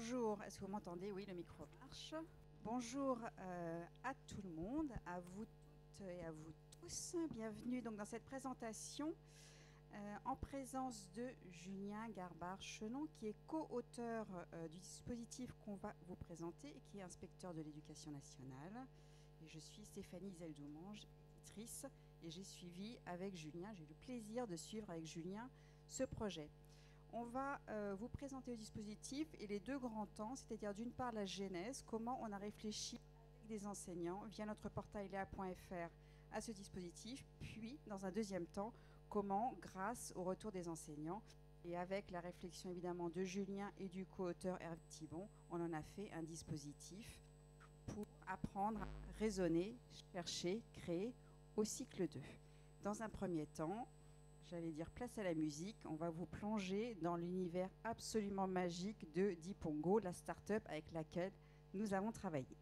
Bonjour, est-ce que vous m'entendez? Oui, le micro marche. Bonjour à tout le monde, à vous toutes et à vous tous. Bienvenue donc dans cette présentation en présence de Julien Garbard-Chenon, qui est co-auteur du dispositif qu'on va vous présenter et qui est inspecteur de l'éducation nationale. Et je suis Stéphanie Zeldoumange, éditrice, et j'ai suivi avec Julien, j'ai eu le plaisir de suivre avec Julien ce projet. On va vous présenter le dispositif et les deux grands temps, c'est-à-dire d'une part la genèse, comment on a réfléchi avec des enseignants via notre portail lea.fr à ce dispositif, puis dans un deuxième temps, comment, grâce au retour des enseignants et avec la réflexion évidemment de Julien et du co-auteur Hervé Thibon, on en a fait un dispositif pour apprendre à raisonner, chercher, créer au cycle 2. Dans un premier temps, j'allais dire place à la musique, on va vous plonger dans l'univers absolument magique de Dipongo, la start-up avec laquelle nous avons travaillé.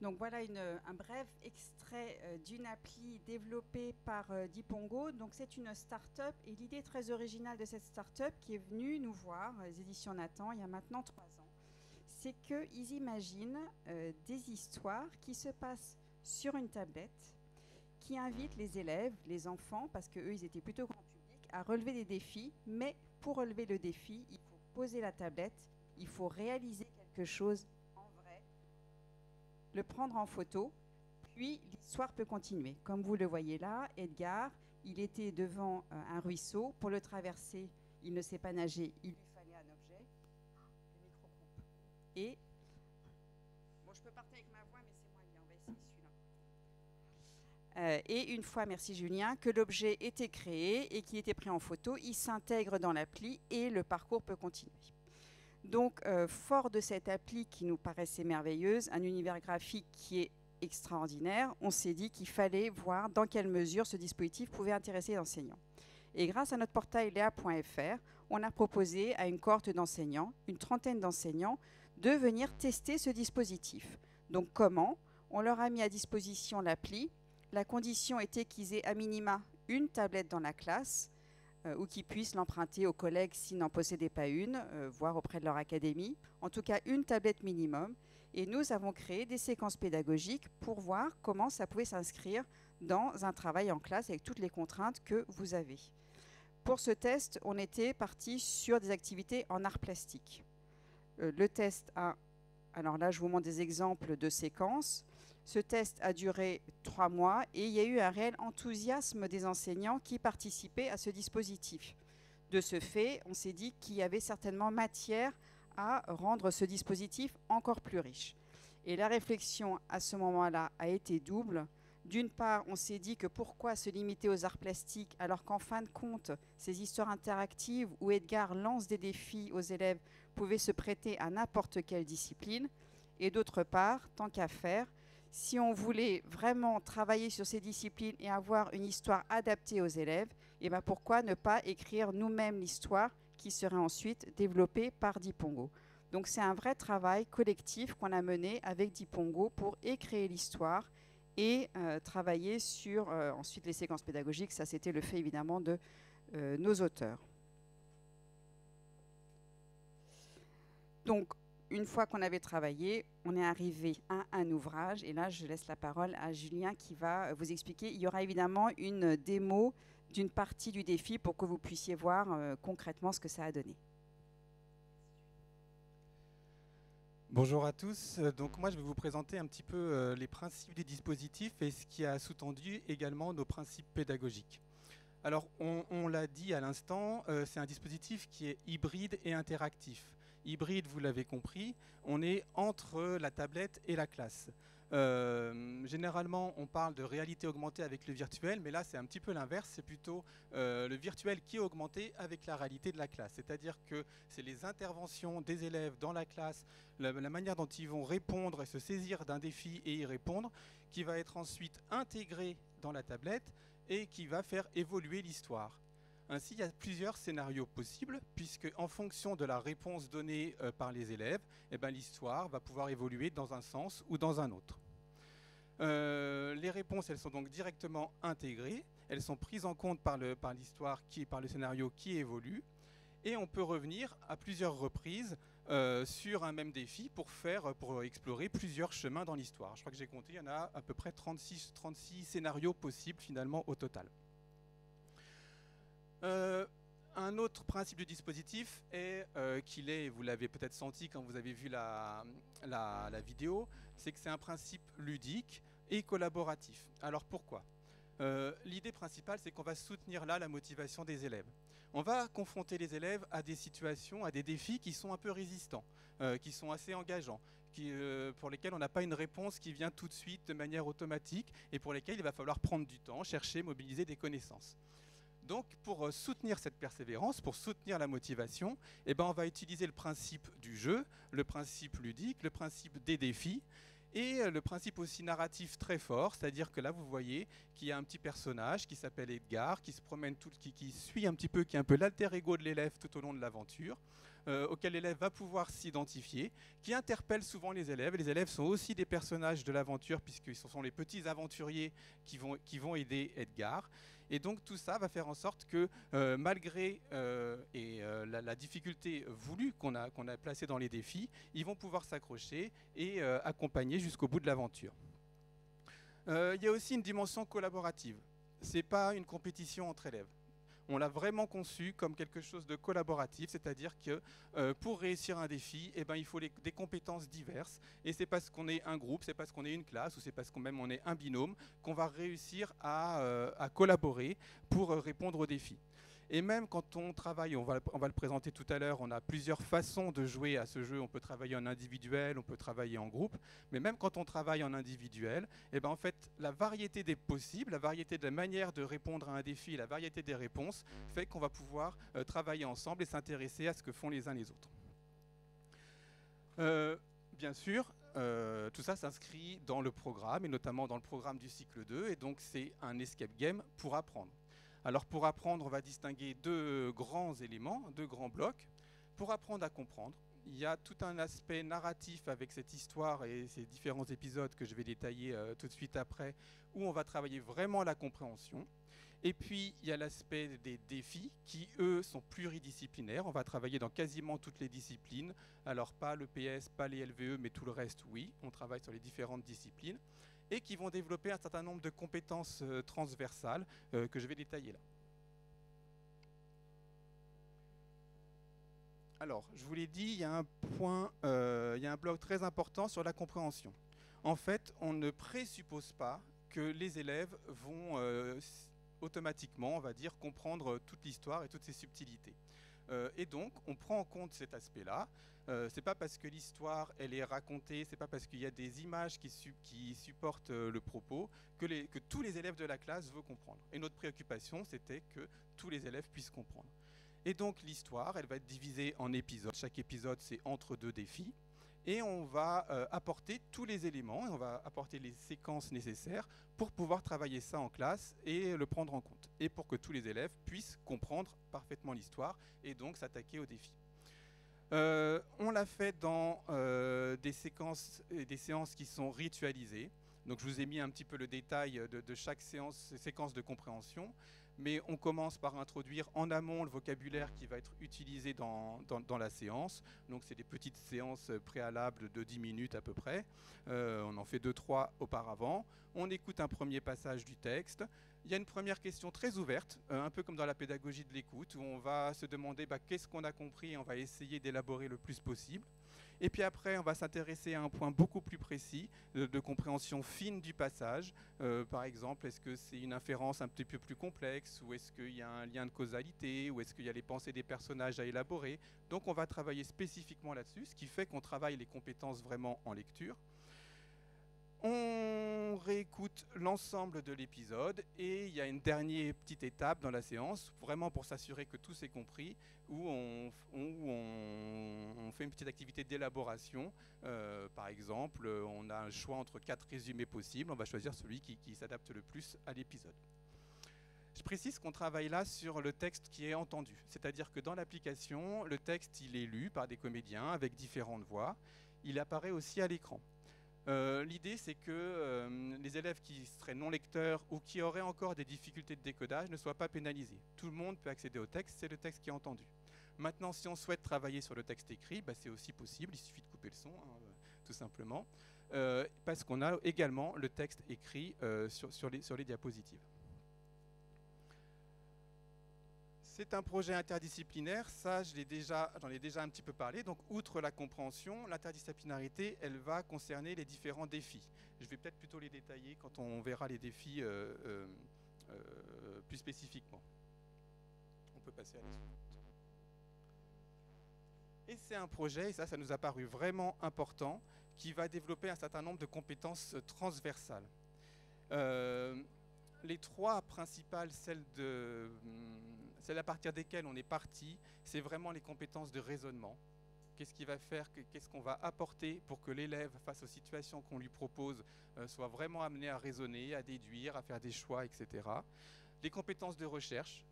Donc voilà un bref extrait d'une appli développée par Dipongo. Donc c'est une start-up et l'idée très originale de cette start-up qui est venue nous voir, les éditions Nathan, il y a maintenant 3 ans, c'est qu'ils imaginent des histoires qui se passent sur une tablette, qui invitent les élèves, les enfants, parce qu'eux ils étaient plutôt grand public, à relever des défis. Mais pour relever le défi, il faut poser la tablette, il faut réaliser quelque chose le prendre en photo, puis l'histoire peut continuer. Comme vous le voyez là, Edgar, il était devant un ruisseau. Pour le traverser, il ne sait pas nager, il lui fallait un objet. Le micro coupe. Et, bon, je peux partir avec ma voix, mais c'est moins bien, on va essayer celui-là. Et une fois, merci Julien, que l'objet était créé et qu'il était pris en photo, il s'intègre dans l'appli et le parcours peut continuer. Donc, fort de cette appli qui nous paraissait merveilleuse, un univers graphique qui est extraordinaire, on s'est dit qu'il fallait voir dans quelle mesure ce dispositif pouvait intéresser les enseignants. Et grâce à notre portail lea.fr, on a proposé à une cohorte d'enseignants, une trentaine d'enseignants, de venir tester ce dispositif. Donc comment? On leur a mis à disposition l'appli. La condition était qu'ils aient à minima une tablette dans la classe, ou qu'ils puissent l'emprunter aux collègues s'ils n'en possédaient pas une, voire auprès de leur académie. En tout cas, une tablette minimum. Et nous avons créé des séquences pédagogiques pour voir comment ça pouvait s'inscrire dans un travail en classe avec toutes les contraintes que vous avez. Pour ce test, on était parti sur des activités en art plastique. Le test a... Alors là, je vous montre des exemples de séquences. Ce test a duré 3 mois et il y a eu un réel enthousiasme des enseignants qui participaient à ce dispositif. De ce fait, on s'est dit qu'il y avait certainement matière à rendre ce dispositif encore plus riche. Et la réflexion à ce moment-là a été double. D'une part, on s'est dit que pourquoi se limiter aux arts plastiques alors qu'en fin de compte, ces histoires interactives où Edgar lance des défis aux élèves pouvaient se prêter à n'importe quelle discipline. Et d'autre part, tant qu'à faire, si on voulait vraiment travailler sur ces disciplines et avoir une histoire adaptée aux élèves, et bien pourquoi ne pas écrire nous-mêmes l'histoire qui serait ensuite développée par Dipongo. Donc c'est un vrai travail collectif qu'on a mené avec Dipongo pour écrire l'histoire et travailler sur ensuite les séquences pédagogiques. Ça, c'était le fait évidemment de nos auteurs. Donc, une fois qu'on avait travaillé, on est arrivé à un ouvrage. Et là, je laisse la parole à Julien qui va vous expliquer. Il y aura évidemment une démo d'une partie du défi pour que vous puissiez voir concrètement ce que ça a donné. Bonjour à tous. Donc moi, je vais vous présenter un petit peu les principes du dispositif et ce qui a sous-tendu également nos principes pédagogiques. Alors, on l'a dit à l'instant, c'est un dispositif qui est hybride et interactif. Hybride, vous l'avez compris, on est entre la tablette et la classe. Généralement, on parle de réalité augmentée avec le virtuel, mais là, c'est un petit peu l'inverse. C'est plutôt le virtuel qui est augmenté avec la réalité de la classe. C'est-à-dire que c'est les interventions des élèves dans la classe, la manière dont ils vont répondre et se saisir d'un défi et y répondre, qui va être ensuite intégré dans la tablette et qui va faire évoluer l'histoire. Ainsi, il y a plusieurs scénarios possibles, puisque en fonction de la réponse donnée par les élèves, l'histoire va pouvoir évoluer dans un sens ou dans un autre. Les réponses, elles sont donc directement intégrées, elles sont prises en compte par l'histoire, par le scénario qui évolue, et on peut revenir à plusieurs reprises sur un même défi pour explorer plusieurs chemins dans l'histoire. Je crois que j'ai compté, il y en a à peu près 36 scénarios possibles finalement au total. Un autre principe du dispositif est qu'il est, vous l'avez peut-être senti quand vous avez vu la vidéo, c'est que c'est un principe ludique et collaboratif. Alors pourquoi ? L'idée principale, c'est qu'on va soutenir là la motivation des élèves. On va confronter les élèves à des situations, à des défis qui sont un peu résistants, qui sont assez engageants, pour lesquels on n'a pas une réponse qui vient tout de suite de manière automatique et pour lesquels il va falloir prendre du temps, chercher, mobiliser des connaissances. Donc, pour soutenir cette persévérance, pour soutenir la motivation, on va utiliser le principe du jeu, le principe ludique, le principe des défis et le principe aussi narratif très fort, c'est-à-dire que là, vous voyez qu'il y a un petit personnage qui s'appelle Edgar, qui se promène, qui suit un petit peu, qui est un peu l'alter ego de l'élève tout au long de l'aventure, auquel l'élève va pouvoir s'identifier, qui interpelle souvent les élèves. Les élèves sont aussi des personnages de l'aventure, puisque ce sont les petits aventuriers qui vont aider Edgar. Et donc tout ça va faire en sorte que malgré la difficulté voulue qu'on a placée dans les défis, ils vont pouvoir s'accrocher et accompagner jusqu'au bout de l'aventure. Il y a aussi une dimension collaborative. Ce n'est pas une compétition entre élèves. On l'a vraiment conçu comme quelque chose de collaboratif, c'est-à-dire que pour réussir un défi, il faut des compétences diverses. Et c'est parce qu'on est un groupe, c'est parce qu'on est une classe, ou c'est parce qu'on on est un binôme, qu'on va réussir à collaborer pour répondre aux défis. Et même quand on travaille, on va le présenter tout à l'heure, on a plusieurs façons de jouer à ce jeu. On peut travailler en individuel, on peut travailler en groupe. Mais même quand on travaille en individuel, en fait, la variété des possibles, la variété de la manière de répondre à un défi, la variété des réponses, fait qu'on va pouvoir travailler ensemble et s'intéresser à ce que font les uns les autres. Bien sûr, tout ça s'inscrit dans le programme, et notamment dans le programme du cycle 2. Et donc, c'est un escape game pour apprendre. Alors pour apprendre, on va distinguer deux grands éléments, deux grands blocs. Pour apprendre à comprendre, il y a tout un aspect narratif avec cette histoire et ces différents épisodes que je vais détailler tout de suite après, où on va travailler vraiment la compréhension. Et puis, il y a l'aspect des défis qui, eux, sont pluridisciplinaires. On va travailler dans quasiment toutes les disciplines. Alors, pas le PS, pas les LVE, mais tout le reste, oui. On travaille sur les différentes disciplines. Et qui vont développer un certain nombre de compétences transversales que je vais détailler là. Alors, je vous l'ai dit, il y a un point, il y a un bloc très important sur la compréhension. En fait, on ne présuppose pas que les élèves vont automatiquement, on va dire, comprendre toute l'histoire et toutes ses subtilités. Et donc, on prend en compte cet aspect-là. C'est pas parce que l'histoire elle est racontée, c'est pas parce qu'il y a des images qui supportent le propos que tous les élèves de la classe veulent comprendre. Et notre préoccupation, c'était que tous les élèves puissent comprendre. Et donc l'histoire, elle va être divisée en épisodes. Chaque épisode, c'est entre deux défis. Et on va apporter tous les éléments, et on va apporter les séquences nécessaires pour pouvoir travailler ça en classe et le prendre en compte. Et pour que tous les élèves puissent comprendre parfaitement l'histoire et donc s'attaquer aux défis. On l'a fait dans des séances qui sont ritualisées. Donc je vous ai mis un petit peu le détail de chaque séquence de compréhension. Mais on commence par introduire en amont le vocabulaire qui va être utilisé dans la séance. Donc c'est des petites séances préalables de 10 minutes à peu près. On en fait 2-3 auparavant. On écoute un premier passage du texte. Il y a une première question très ouverte, un peu comme dans la pédagogie de l'écoute, où on va se demander qu'est-ce qu'on a compris et on va essayer d'élaborer le plus possible. Et puis après, on va s'intéresser à un point beaucoup plus précis de compréhension fine du passage. Par exemple, est-ce que c'est une inférence un petit peu plus complexe, ou est-ce qu'il y a un lien de causalité, ou est-ce qu'il y a les pensées des personnages à élaborer. Donc on va travailler spécifiquement là-dessus, ce qui fait qu'on travaille les compétences vraiment en lecture. On réécoute l'ensemble de l'épisode et il y a une dernière petite étape dans la séance, vraiment pour s'assurer que tout s'est compris, où on fait une petite activité d'élaboration. Par exemple, on a un choix entre 4 résumés possibles, on va choisir celui qui s'adapte le plus à l'épisode. Je précise qu'on travaille là sur le texte qui est entendu, c'est-à-dire que dans l'application, le texte il est lu par des comédiens avec différentes voix, il apparaît aussi à l'écran. L'idée, c'est que les élèves qui seraient non lecteurs ou qui auraient encore des difficultés de décodage ne soient pas pénalisés. Tout le monde peut accéder au texte, c'est le texte qui est entendu. Maintenant, si on souhaite travailler sur le texte écrit, c'est aussi possible, il suffit de couper le son, tout simplement, parce qu'on a également le texte écrit sur les diapositives. C'est un projet interdisciplinaire, ça j'en ai déjà un petit peu parlé. Donc outre la compréhension, l'interdisciplinarité, elle va concerner les différents défis. Je vais peut-être plutôt les détailler quand on verra les défis plus spécifiquement. On peut passer à la suite. Et c'est un projet, et ça nous a paru vraiment important, qui va développer un certain nombre de compétences transversales. Les 3 principales, celles à partir desquelles on est parti, c'est vraiment les compétences de raisonnement. Qu'est-ce qui va faire, qu'est-ce qu'on va apporter pour que l'élève, face aux situations qu'on lui propose, soit vraiment amené à raisonner, à déduire, à faire des choix, etc. Les compétences de recherche,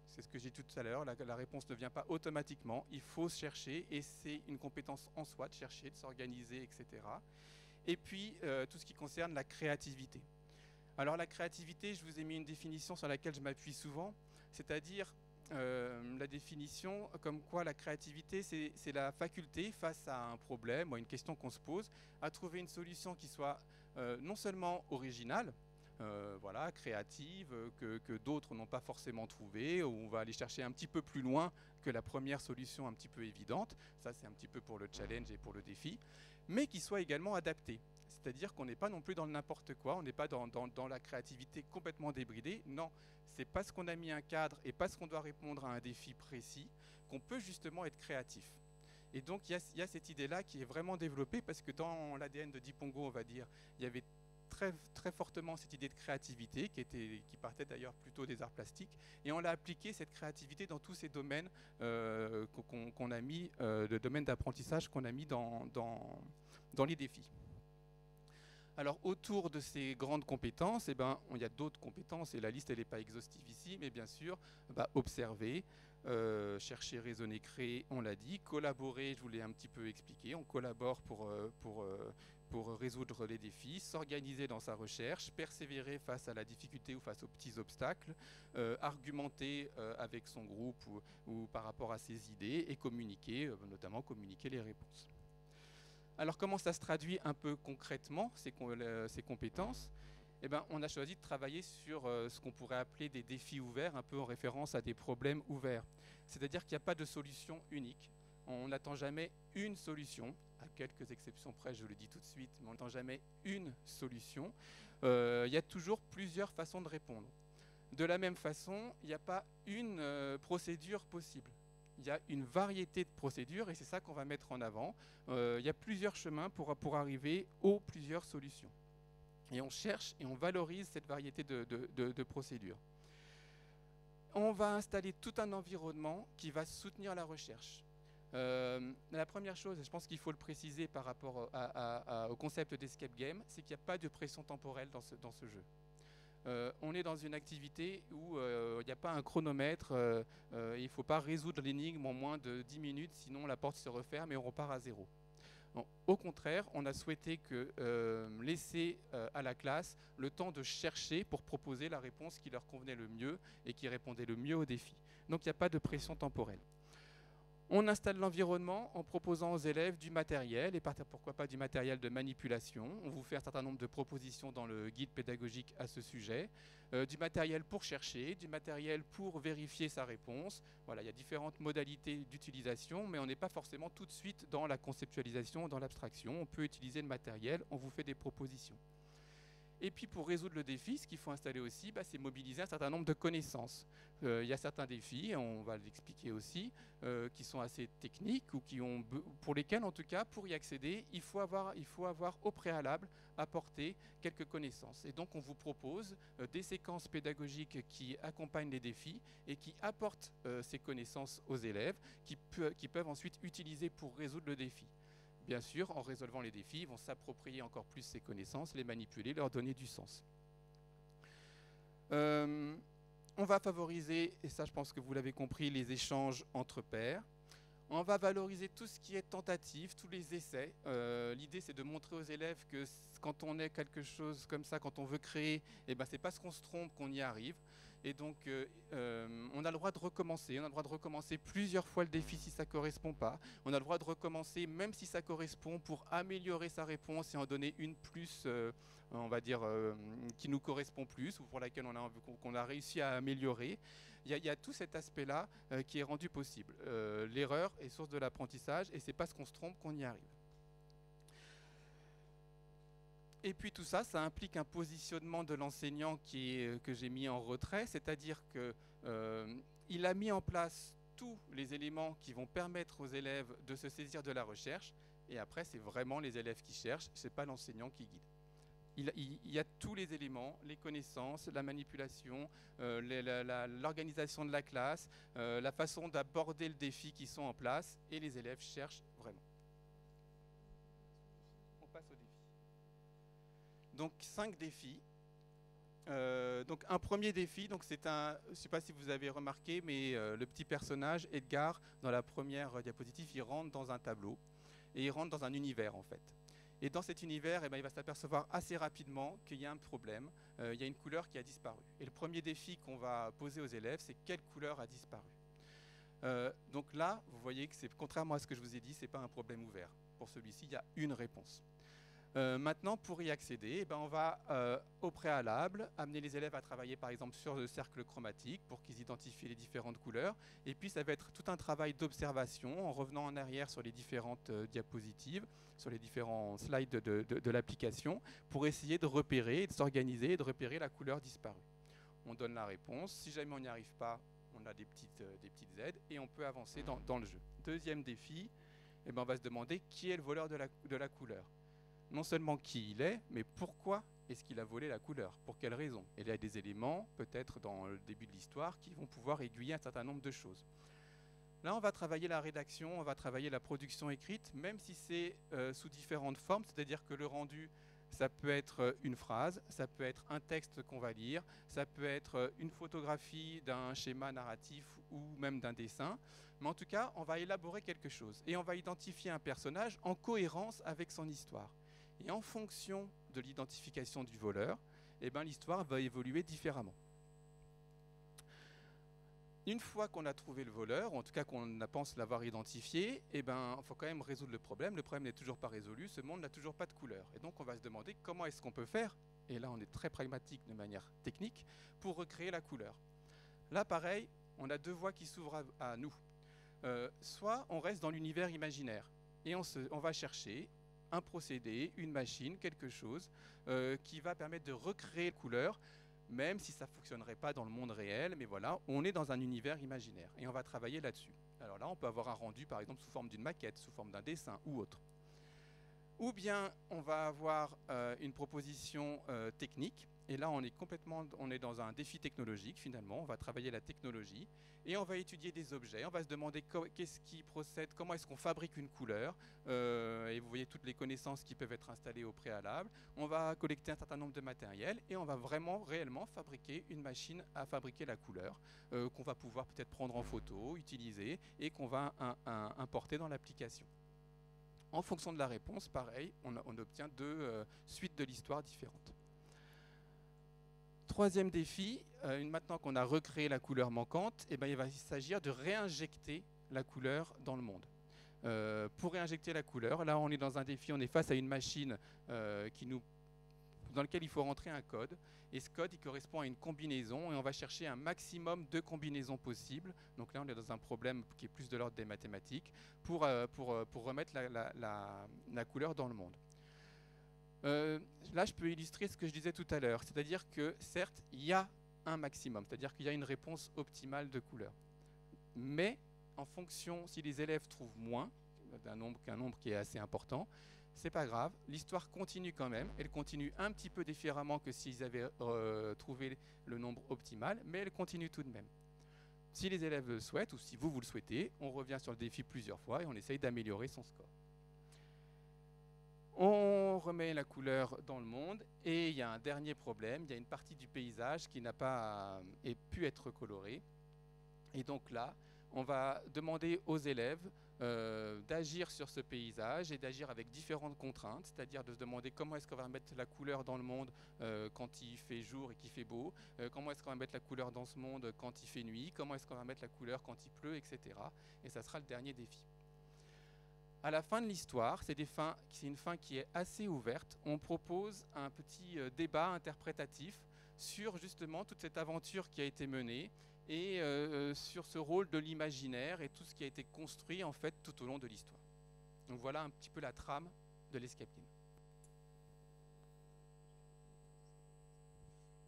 c'est ce que j'ai dit tout à l'heure, la réponse ne vient pas automatiquement, il faut chercher, et c'est une compétence en soi de chercher, de s'organiser, etc. Et puis, tout ce qui concerne la créativité. Alors la créativité, je vous ai mis une définition sur laquelle je m'appuie souvent, c'est-à-dire la définition comme quoi la créativité, c'est la faculté face à un problème ou à une question qu'on se pose, à trouver une solution qui soit non seulement originale, voilà, créative, que d'autres n'ont pas forcément trouvée, où on va aller chercher un petit peu plus loin que la première solution un petit peu évidente, ça c'est un petit peu pour le challenge et pour le défi, mais qui soit également adaptée. C'est-à-dire qu'on n'est pas non plus dans le n'importe quoi, on n'est pas dans la créativité complètement débridée. Non, c'est parce qu'on a mis un cadre et parce qu'on doit répondre à un défi précis qu'on peut justement être créatif. Et donc il y a cette idée-là qui est vraiment développée parce que dans l'ADN de Dipongo, on va dire, il y avait très, très fortement cette idée de créativité qui partait d'ailleurs plutôt des arts plastiques. Et on l'a appliqué, cette créativité, dans tous ces domaines qu'on a mis, le domaine d'apprentissage qu'on a mis dans les défis. Alors autour de ces grandes compétences, il y a d'autres compétences et la liste elle n'est pas exhaustive ici, mais bien sûr, observer, chercher, raisonner, créer, on l'a dit, collaborer, je vous l'ai un petit peu expliqué, on collabore pour résoudre les défis, s'organiser dans sa recherche, persévérer face à la difficulté ou face aux petits obstacles, argumenter avec son groupe ou par rapport à ses idées et communiquer, notamment communiquer les réponses. Alors comment ça se traduit un peu concrètement, ces compétences ? On a choisi de travailler sur ce qu'on pourrait appeler des défis ouverts, un peu en référence à des problèmes ouverts. C'est-à-dire qu'il n'y a pas de solution unique. On n'attend jamais une solution, à quelques exceptions près, je le dis tout de suite, mais on n'attend jamais une solution. Il y a toujours plusieurs façons de répondre. De la même façon, il n'y a pas une procédure possible. Il y a une variété de procédures et c'est ça qu'on va mettre en avant. Il y a plusieurs chemins pour arriver aux plusieurs solutions. Et on cherche et on valorise cette variété de procédures. On va installer tout un environnement qui va soutenir la recherche. La première chose, et je pense qu'il faut le préciser par rapport au concept d'escape game, c'est qu'il n'y a pas de pression temporelle dans ce jeu. On est dans une activité où il n'y a pas un chronomètre, il ne faut pas résoudre l'énigme en moins de 10 minutes, sinon la porte se referme et on repart à zéro. Bon, au contraire, on a souhaité laisser à la classe le temps de chercher pour proposer la réponse qui leur convenait le mieux et qui répondait le mieux au défi. Donc il n'y a pas de pression temporelle. On installe l'environnement en proposant aux élèves du matériel, et pourquoi pas du matériel de manipulation. On vous fait un certain nombre de propositions dans le guide pédagogique à ce sujet. Du matériel pour chercher, du matériel pour vérifier sa réponse. Voilà, il y a différentes modalités d'utilisation, mais on n'est pas forcément tout de suite dans la conceptualisation, dans l'abstraction. On peut utiliser le matériel, on vous fait des propositions. Et puis pour résoudre le défi, ce qu'il faut installer aussi, c'est mobiliser un certain nombre de connaissances. Il y a certains défis, on va l'expliquer aussi, qui sont assez techniques ou pour lesquels, en tout cas, pour y accéder, il faut avoir au préalable apporté quelques connaissances. Et donc on vous propose des séquences pédagogiques qui accompagnent les défis et qui apportent ces connaissances aux élèves qui peuvent ensuite utiliser pour résoudre le défi. Bien sûr, en résolvant les défis, ils vont s'approprier encore plus ces connaissances, les manipuler, leur donner du sens. On va favoriser, et ça je pense que vous l'avez compris, les échanges entre pairs. On va valoriser tout ce qui est tentative, tous les essais. L'idée c'est de montrer aux élèves que quand on est quelque chose comme ça, quand on veut créer, c'est parce qu'on se trompe qu'on y arrive. Et donc, on a le droit de recommencer. On a le droit de recommencer plusieurs fois le défi si ça ne correspond pas. On a le droit de recommencer même si ça correspond pour améliorer sa réponse et en donner une plus, on va dire, qui nous correspond plus ou pour laquelle qu'on a réussi à améliorer. Il y a tout cet aspect-là qui est rendu possible. L'erreur est source de l'apprentissage et c'est parce qu'on se trompe qu'on y arrive. Et puis tout ça, ça implique un positionnement de l'enseignant que j'ai mis en retrait, c'est-à-dire qu'il a mis en place tous les éléments qui vont permettre aux élèves de se saisir de la recherche, et après c'est vraiment les élèves qui cherchent, ce n'est pas l'enseignant qui guide. Il y a tous les éléments, les connaissances, la manipulation, l'organisation de la classe, la façon d'aborder le défi qui sont en place, et les élèves cherchent vraiment. On passe au défi. Donc 5 défis. Donc un premier défi, je ne sais pas si vous avez remarqué, mais le petit personnage, Edgar, dans la première diapositive, il rentre dans un tableau et il rentre dans un univers en fait. Et dans cet univers, il va s'apercevoir assez rapidement qu'il y a un problème, il y a une couleur qui a disparu. Et le premier défi qu'on va poser aux élèves, c'est quelle couleur a disparu. Donc là, vous voyez que contrairement à ce que je vous ai dit, ce n'est pas un problème ouvert. Pour celui-ci, il y a une réponse. Maintenant, pour y accéder, on va au préalable amener les élèves à travailler par exemple sur le cercle chromatique pour qu'ils identifient les différentes couleurs. Et puis ça va être tout un travail d'observation en revenant en arrière sur les différentes diapositives, sur les différents slides de l'application pour essayer de repérer, de s'organiser et de repérer la couleur disparue. On donne la réponse. Si jamais on n'y arrive pas, on a des petites aides et on peut avancer dans le jeu. Deuxième défi, on va se demander qui est le voleur de la couleur. Non seulement qui il est, mais pourquoi est-ce qu'il a volé la couleur? Pour quelle raison? Et il y a des éléments, peut-être dans le début de l'histoire, qui vont pouvoir aiguiller un certain nombre de choses. Là, on va travailler la rédaction, on va travailler la production écrite, même si c'est sous différentes formes, c'est-à-dire que le rendu, ça peut être une phrase, ça peut être un texte qu'on va lire, ça peut être une photographie d'un schéma narratif ou même d'un dessin. Mais en tout cas, on va élaborer quelque chose et on va identifier un personnage en cohérence avec son histoire. Et en fonction de l'identification du voleur, l'histoire va évoluer différemment. Une fois qu'on a trouvé le voleur, ou en tout cas qu'on pense l'avoir identifié, il faut quand même résoudre le problème. Le problème n'est toujours pas résolu, ce monde n'a toujours pas de couleur. Et donc on va se demander comment est-ce qu'on peut faire, et là on est très pragmatique de manière technique, pour recréer la couleur. Là pareil, on a deux voies qui s'ouvrent à nous. Soit on reste dans l'univers imaginaire, et on va chercher un procédé, une machine, quelque chose qui va permettre de recréer la couleur, même si ça ne fonctionnerait pas dans le monde réel, mais voilà, on est dans un univers imaginaire et on va travailler là-dessus. Alors là, on peut avoir un rendu, par exemple, sous forme d'une maquette, sous forme d'un dessin ou autre. Ou bien on va avoir une proposition technique, et là on est dans un défi technologique finalement, on va travailler la technologie, et on va étudier des objets, on va se demander qu'est-ce qui procède, comment est-ce qu'on fabrique une couleur, et vous voyez toutes les connaissances qui peuvent être installées au préalable, on va collecter un certain nombre de matériel, et on va réellement fabriquer une machine à fabriquer la couleur, qu'on va pouvoir peut-être prendre en photo, utiliser, et qu'on va importer dans l'application. En fonction de la réponse, pareil, on obtient deux suites de l'histoire différentes. Troisième défi, maintenant qu'on a recréé la couleur manquante, il va s'agir de réinjecter la couleur dans le monde. Pour réinjecter la couleur, là on est dans un défi, on est face à une machine dans laquelle il faut rentrer un code. Et ce code, il correspond à une combinaison et on va chercher un maximum de combinaisons possibles. Donc là, on est dans un problème qui est plus de l'ordre des mathématiques pour remettre la couleur dans le monde. Là, je peux illustrer ce que je disais tout à l'heure. C'est-à-dire que, certes, il y a un maximum, c'est-à-dire qu'il y a une réponse optimale de couleur. Mais en fonction, si les élèves trouvent moins, qu'un nombre qui est assez important, c'est pas grave, l'histoire continue quand même, elle continue un petit peu différemment que s'ils avaient trouvé le nombre optimal, mais elle continue tout de même. Si les élèves le souhaitent, ou si vous le souhaitez, on revient sur le défi plusieurs fois et on essaye d'améliorer son score. On remet la couleur dans le monde et il y a un dernier problème, il y a une partie du paysage qui n'a pas pu être colorée. Et donc là, on va demander aux élèves d'agir sur ce paysage et d'agir avec différentes contraintes, c'est-à-dire de se demander comment est-ce qu'on va mettre la couleur dans le monde quand il fait jour et qu'il fait beau, comment est-ce qu'on va mettre la couleur dans ce monde quand il fait nuit, comment est-ce qu'on va mettre la couleur quand il pleut, etc. Et ça sera le dernier défi. À la fin de l'histoire, c'est une fin qui est assez ouverte. On propose un petit débat interprétatif sur justement toute cette aventure qui a été menée et sur ce rôle de l'imaginaire et tout ce qui a été construit en fait tout au long de l'histoire. Donc voilà un petit peu la trame de l'Escape Game.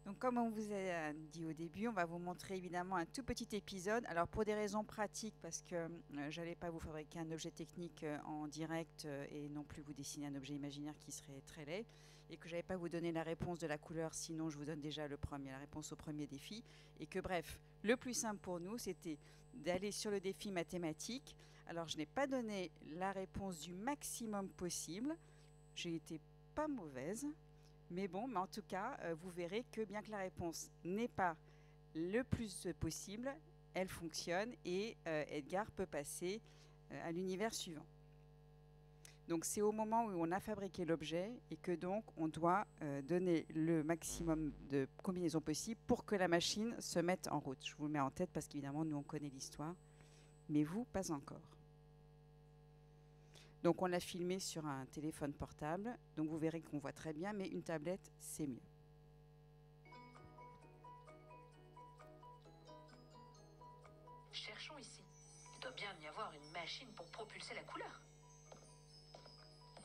Donc comme on vous a dit au début, on va vous montrer évidemment un tout petit épisode. Alors pour des raisons pratiques, parce que je n'allais pas vous fabriquer un objet technique en direct et non plus vous dessiner un objet imaginaire qui serait très laid, et que je n'allais pas vous donner la réponse de la couleur, sinon je vous donne déjà la réponse au premier défi. Et que bref, le plus simple pour nous, c'était d'aller sur le défi mathématique. Alors je n'ai pas donné la réponse du maximum possible. J'ai été pas mauvaise. Mais bon, en tout cas, vous verrez que bien que la réponse n'est pas le plus possible, elle fonctionne et Edgar peut passer à l'univers suivant. Donc c'est au moment où on a fabriqué l'objet et que donc on doit donner le maximum de combinaisons possibles pour que la machine se mette en route. Je vous le mets en tête parce qu'évidemment, nous on connaît l'histoire, mais vous, pas encore. Donc on l'a filmé sur un téléphone portable, donc vous verrez qu'on voit très bien, mais une tablette, c'est mieux. Cherchons ici. Il doit bien y avoir une machine pour propulser la couleur.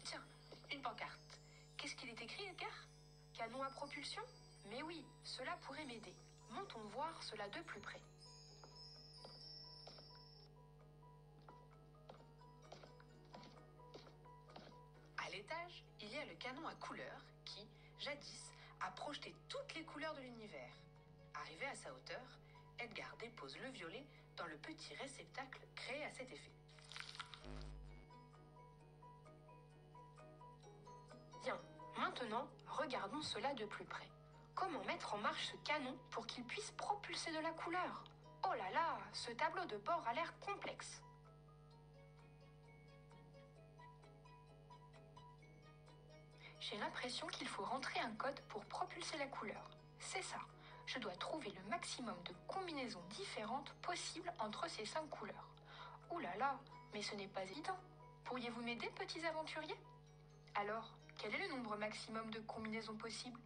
Tiens, une pancarte. Qu'est-ce qu'il est écrit, Edgar? Canon à propulsion? Mais oui, cela pourrait m'aider. Montons voir cela de plus près. À l'étage, il y a le canon à couleur qui, jadis, a projeté toutes les couleurs de l'univers. Arrivé à sa hauteur, Edgar dépose le violet dans le petit réceptacle créé à cet effet. Bien, maintenant, regardons cela de plus près. Comment mettre en marche ce canon pour qu'il puisse propulser de la couleur? Oh là là, ce tableau de bord a l'air complexe. J'ai l'impression qu'il faut rentrer un code pour propulser la couleur. C'est ça. Je dois trouver le maximum de combinaisons différentes possibles entre ces 5 couleurs. Ouh là là, mais ce n'est pas évident. Pourriez-vous m'aider, petits aventuriers? Alors, quel est le nombre maximum de combinaisons possibles?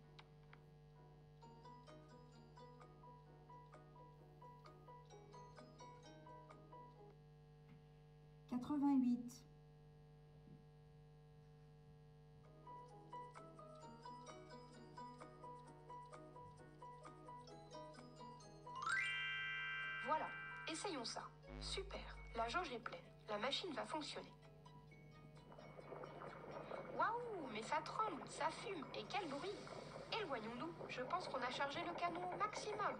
« 88. Voilà, essayons ça. Super, la jauge est pleine. La machine va fonctionner. Waouh, mais ça tremble, ça fume, et quel bruit! Éloignons-nous, je pense qu'on a chargé le canon au maximum.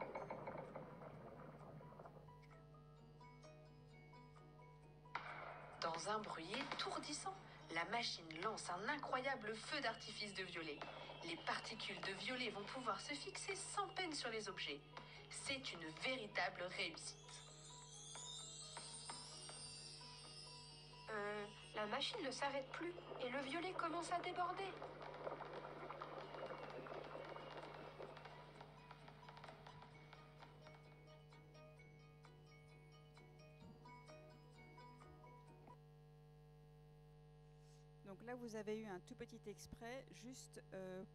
Dans un bruit étourdissant, la machine lance un incroyable feu d'artifice de violet. Les particules de violet vont pouvoir se fixer sans peine sur les objets. C'est une véritable réussite. La machine ne s'arrête plus et le violet commence à déborder. Donc là, vous avez eu un tout petit extrait juste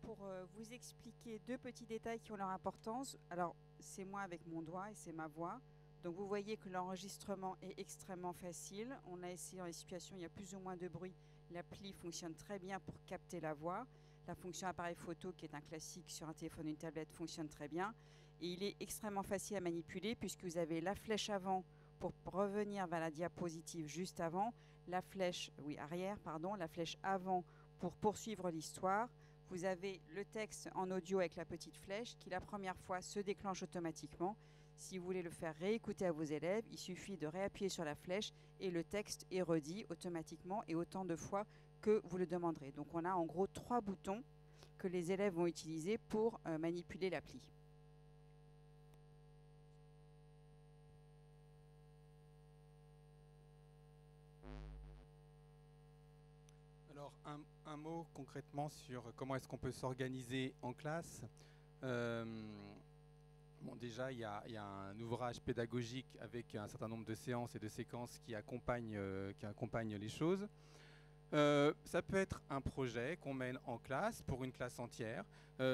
pour vous expliquer deux petits détails qui ont leur importance. Alors, c'est moi avec mon doigt et c'est ma voix. Donc vous voyez que l'enregistrement est extrêmement facile. On a essayé dans les situations où il y a plus ou moins de bruit. L'appli fonctionne très bien pour capter la voix. La fonction appareil photo, qui est un classique sur un téléphone ou une tablette, fonctionne très bien. Et il est extrêmement facile à manipuler puisque vous avez la flèche avant pour revenir vers la diapositive juste avant, la flèche arrière, la flèche avant pour poursuivre l'histoire. Vous avez le texte en audio avec la petite flèche qui, la première fois, se déclenche automatiquement. Si vous voulez le faire réécouter à vos élèves, il suffit de réappuyer sur la flèche et le texte est redit automatiquement et autant de fois que vous le demanderez. Donc on a en gros 3 boutons que les élèves vont utiliser pour manipuler l'appli. Alors un mot concrètement sur comment est-ce qu'on peut s'organiser en classe. Bon, déjà, il y a un ouvrage pédagogique avec un certain nombre de séances et de séquences qui accompagnent les choses. Ça peut être un projet qu'on mène en classe pour une classe entière.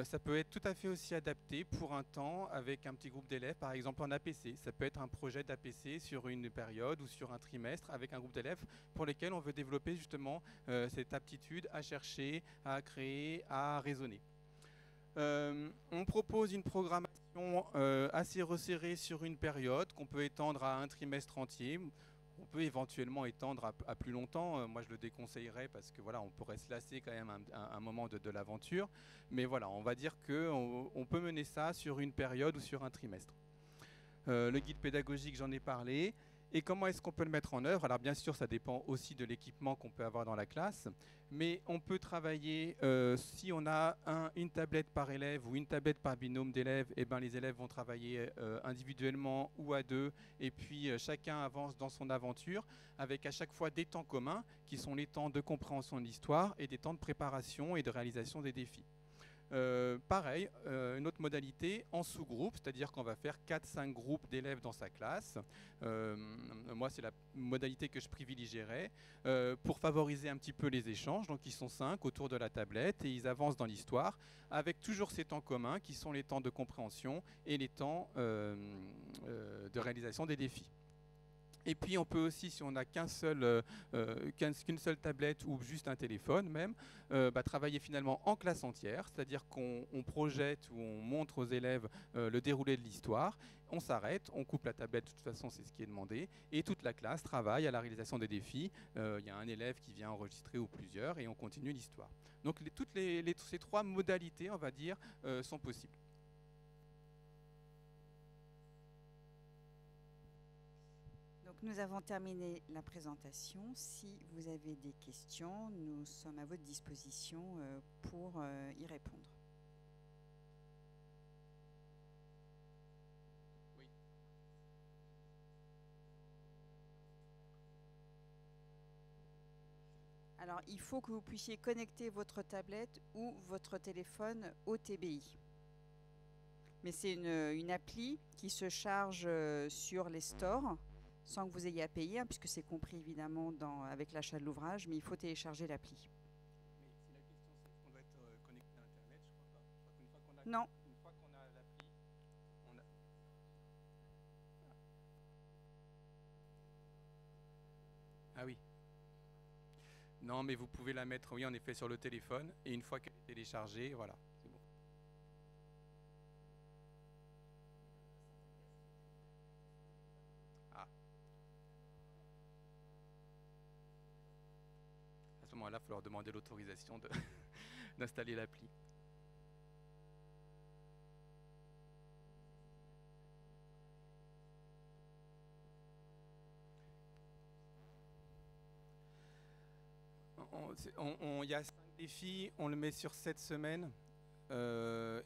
Ça peut être tout à fait aussi adapté pour un temps avec un petit groupe d'élèves, par exemple en APC. Ça peut être un projet d'APC sur une période ou sur un trimestre avec un groupe d'élèves pour lesquels on veut développer justement cette aptitude à chercher, à créer, à raisonner. On propose une programmation assez resserrée sur une période qu'on peut étendre à un trimestre entier. On peut éventuellement étendre à plus longtemps. Moi, je le déconseillerais parce que voilà, on pourrait se lasser quand même un moment de l'aventure. Mais voilà, on va dire qu'on peut mener ça sur une période ou sur un trimestre. Le guide pédagogique, j'en ai parlé. Et comment est-ce qu'on peut le mettre en œuvre? Alors bien sûr, ça dépend aussi de l'équipement qu'on peut avoir dans la classe, mais on peut travailler, si on a une tablette par élève ou une tablette par binôme d'élèves, et ben les élèves vont travailler individuellement ou à deux, et puis chacun avance dans son aventure, avec à chaque fois des temps communs, qui sont les temps de compréhension de l'histoire et des temps de préparation et de réalisation des défis. Pareil, une autre modalité en sous-groupe, c'est-à-dire qu'on va faire 4-5 groupes d'élèves dans sa classe. Moi, c'est la modalité que je privilégierais pour favoriser un petit peu les échanges. Donc, ils sont 5 autour de la tablette et ils avancent dans l'histoire avec toujours ces temps communs qui sont les temps de compréhension et les temps de réalisation des défis. Et puis on peut aussi, si on n'a qu'une seule tablette ou juste un téléphone même, travailler finalement en classe entière, c'est-à-dire qu'on projette ou on montre aux élèves le déroulé de l'histoire, on s'arrête, on coupe la tablette, de toute façon c'est ce qui est demandé, et toute la classe travaille à la réalisation des défis. Il y a un élève qui vient enregistrer ou plusieurs et on continue l'histoire. Donc ces 3 modalités, on va dire, sont possibles. Donc nous avons terminé la présentation. Si vous avez des questions, nous sommes à votre disposition pour y répondre. Oui. Alors il faut que vous puissiez connecter votre tablette ou votre téléphone au TBI. Mais c'est une appli qui se charge sur les stores, sans que vous ayez à payer, puisque c'est compris évidemment avec l'achat de l'ouvrage, mais il faut télécharger l'appli. Mais si la question c'est est-ce qu'on doit être connecté à Internet, je crois pas. Je crois qu'une fois Non. Une fois qu'on a l'appli, on a... Ah oui. Non, mais vous pouvez la mettre, oui, en effet, sur le téléphone, et une fois qu'elle est téléchargée, voilà, c'est bon. Ah. À ce moment-là, il va falloir demander l'autorisation d'installer l'appli. Il y a 5 défis, on le met sur 7 semaines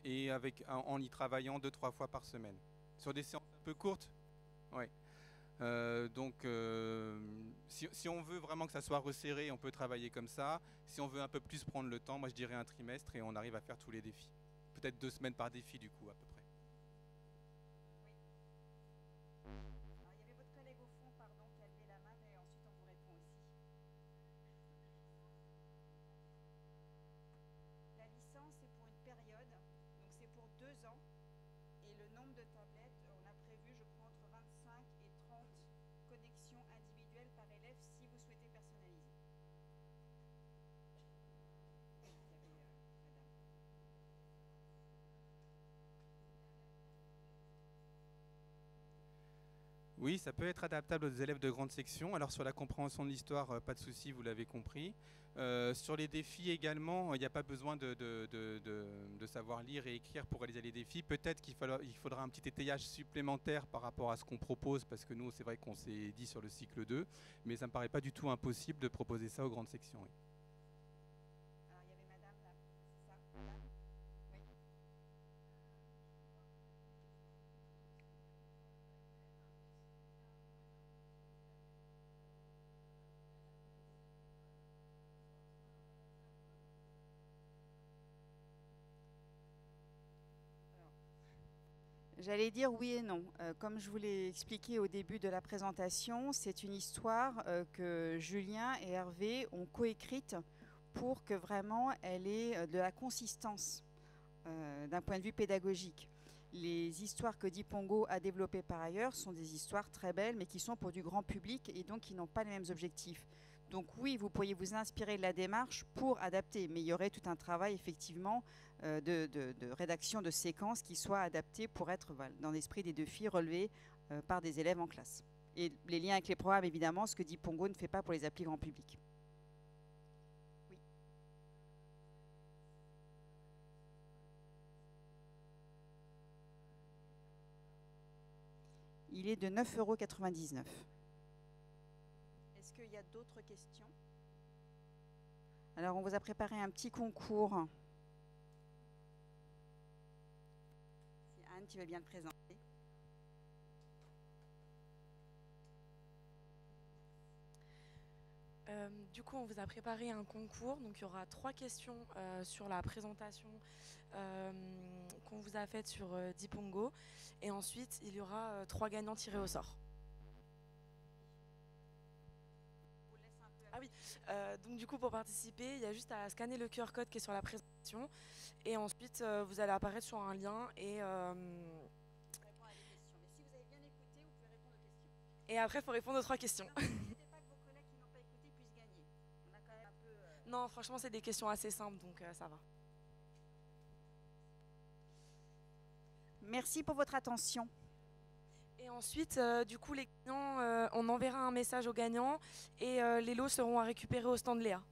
et en y travaillant 2-3 fois par semaine. Sur des séances un peu courtes, ouais. Si on veut vraiment que ça soit resserré, on peut travailler comme ça. Si on veut un peu plus prendre le temps, moi je dirais un trimestre et on arrive à faire tous les défis. Peut-être 2 semaines par défi du coup à peu près. Oui. Alors, il y avait votre collègue au fond, pardon, qui a levé la main, et ensuite on vous répond aussi. nombre de tablettes, on a prévu, je crois, entre 25 et 30 connexions individuelles par élève si vous souhaitez personnaliser. Oui, ça peut être adaptable aux élèves de grande section. Alors sur la compréhension de l'histoire, pas de souci, vous l'avez compris. Sur les défis également, il n'y a pas besoin de savoir lire et écrire pour réaliser les défis. Peut-être qu'il faudra un petit étayage supplémentaire par rapport à ce qu'on propose, parce que nous, c'est vrai qu'on s'est dit sur le cycle 2, mais ça ne me paraît pas du tout impossible de proposer ça aux grandes sections. Oui. Alors, il y avait madame là, c'est ça, madame? Oui. J'allais dire oui et non. Comme je vous l'ai expliqué au début de la présentation, c'est une histoire que Julien et Hervé ont coécrite pour que vraiment elle ait de la consistance d'un point de vue pédagogique. Les histoires que Dipongo a développées par ailleurs sont des histoires très belles, mais qui sont pour du grand public et donc qui n'ont pas les mêmes objectifs. Donc oui, vous pourriez vous inspirer de la démarche pour adapter, mais il y aurait tout un travail effectivement de rédaction de séquences qui soient adaptées pour être dans l'esprit des défis relevés par des élèves en classe. Et les liens avec les programmes, évidemment, ce que Dipongo ne fait pas pour les applis grand public. Oui. Il est de 9,99 €. Est-ce qu'il y a d'autres questions? Alors, on vous a préparé un petit concours. Si Anne, tu veux bien le présenter. Du coup, on vous a préparé un concours. Donc, il y aura 3 questions sur la présentation qu'on vous a faite sur Dipongo. Et ensuite, il y aura 3 gagnants tirés au sort. Ah oui, donc du coup, pour participer, il y a juste à scanner le QR code qui est sur la présentation. Et ensuite, vous allez apparaître sur un lien et... Et après, il faut répondre aux 3 questions. Non, franchement, c'est des questions assez simples, donc ça va. Merci pour votre attention. Et ensuite, du coup, les gagnants, on enverra un message aux gagnants et les lots seront à récupérer au stand Léa.